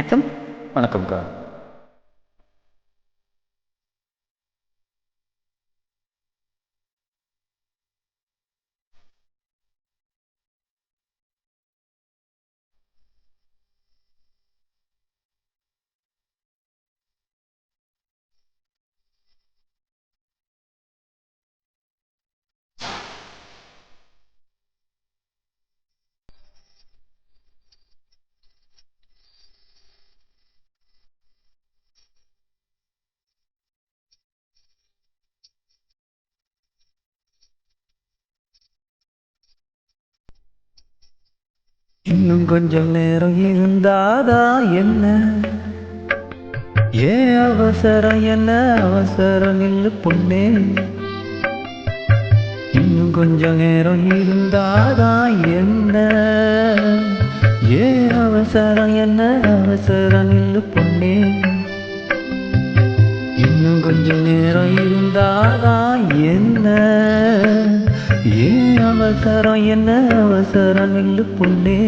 வணக்கம். வணக்கம்க்கா. இன்னும் கொஞ்சம் நேரம் இருந்தாதா என்ன? ஏன் அவசரம் என்ன அவசரம் நில்லு பொண்ணே. இன்னும் கொஞ்சம் நேரம் இருந்தாதா என்ன? ஏன் அவசரம் என்ன அவசரம் நில்லு பொண்ணே. இன்னும் கொஞ்சம் நேரம் இருந்தாதா என்ன? ஏன் அவசரம் என்ன அவசரம் நில்லு பொண்ணே.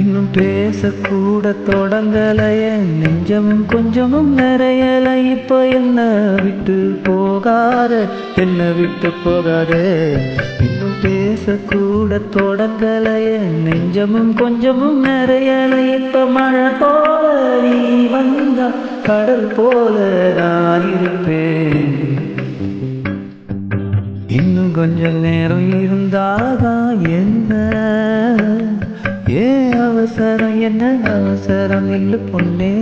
இன்னும் பேசக்கூட தொடங்கலைய நெஞ்சமும் கொஞ்சமும் நிறையல. இப்ப என்ன விட்டு போகாத என்ன விட்டு போகாதே. இன்னும் பேசக்கூட தொடங்கலைய நெஞ்சமும் கொஞ்சமும் நிறையல. இப்ப மழை போல நீ வந்தா கடல் போல நான் இருப்பேன். இன்னும் கொஞ்சம் நேரம் இருந்தாதான் என்ன? ஏன் அவசரம் என்ன அவசரம் இல்லை பொண்ணே.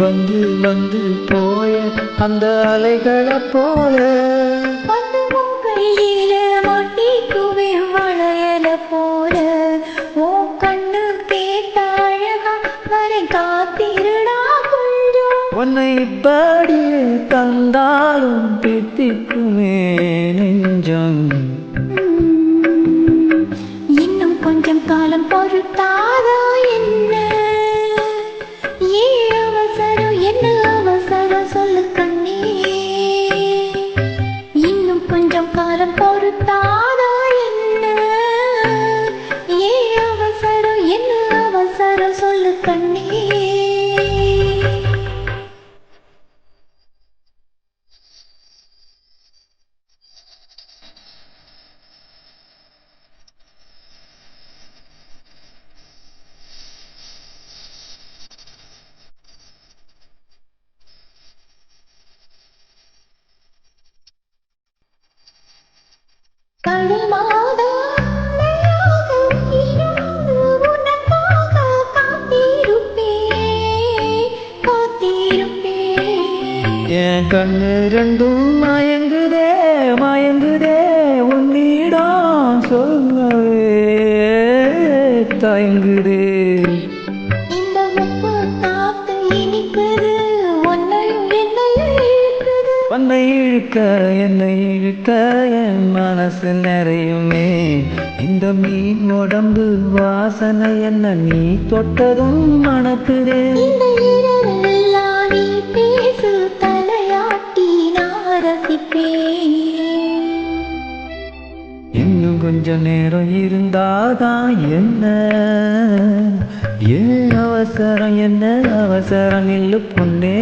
வந்து வந்து போய அந்த அலைகளை போல கையில மாட்டிக்குவே வளையல போல. ஓ கண்ணு கேட்ட அழகா வரை காத்திருடா கொஞ்சம். உன்னை இப்படியே தந்தாலும் பித்திக்குமே நெஞ்சம். இன்னும் கொஞ்சம் காலம் பொறுத்தாதா என்ன? ஏன் அவசரம் என்ன அவசரம் சொல்லு கண்ணே. இன்னும் கொஞ்சம் காலம் பொறுத்தாதா என்ன? ஏன் அவசரம் என்ன அவசரம் சொல்லு கண்ணே. என் கண்ணு ரெண்டும் மயங்குதே மயங்குதே உன்னிடம் சொல்லவே தயங்குதே. இந்த உப்பு காத்து இனிக்குது உன்னையும் என்னையும் இழுக்குது. உன்னை இழுக்க என்னை இழுக்க என் மனசு நிறையுமே. இந்த மீன் உடம்பு வாசனை என்ன நீ தொட்டதும் மணக்குதே. இந்த இரவெல்லாம் நீ பேசு தலையாட்டி நான் ரசிப்பேன். இன்னும் கொஞ்சம் நேரம் இருந்தாதான் என்ன? ஏன் அவசரம் என்ன அவசரம் நில்லு பொண்ணே.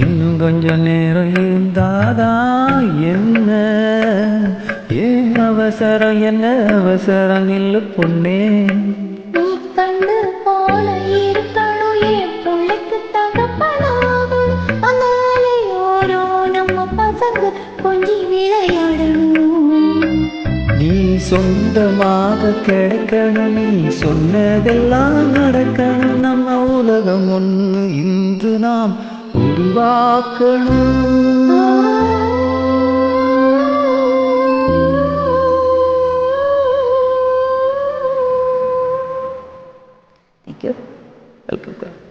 இன்னும் கொஞ்சம் நேரம் இருந்தாதான் என்ன? ஏன் அவசரம் என்ன அவசரம் நில்லு பொண்ணே. நீ கண்ணு போல இருக்கணும் என் பிள்ளைக்கு தகப்பனாகணும். அந்த அலையோரோ நம்ம பசங்க கொஞ்சி விளையாடணும். நீ சொந்தமாக கிடைக்கணும் நீ சொன்னதெல்லாம் நடக்கணும். நம்ம உலகம் ஒன்று இன்று நாம் உருவாக்கணும். தேங்க்யூ. வெல்கம்.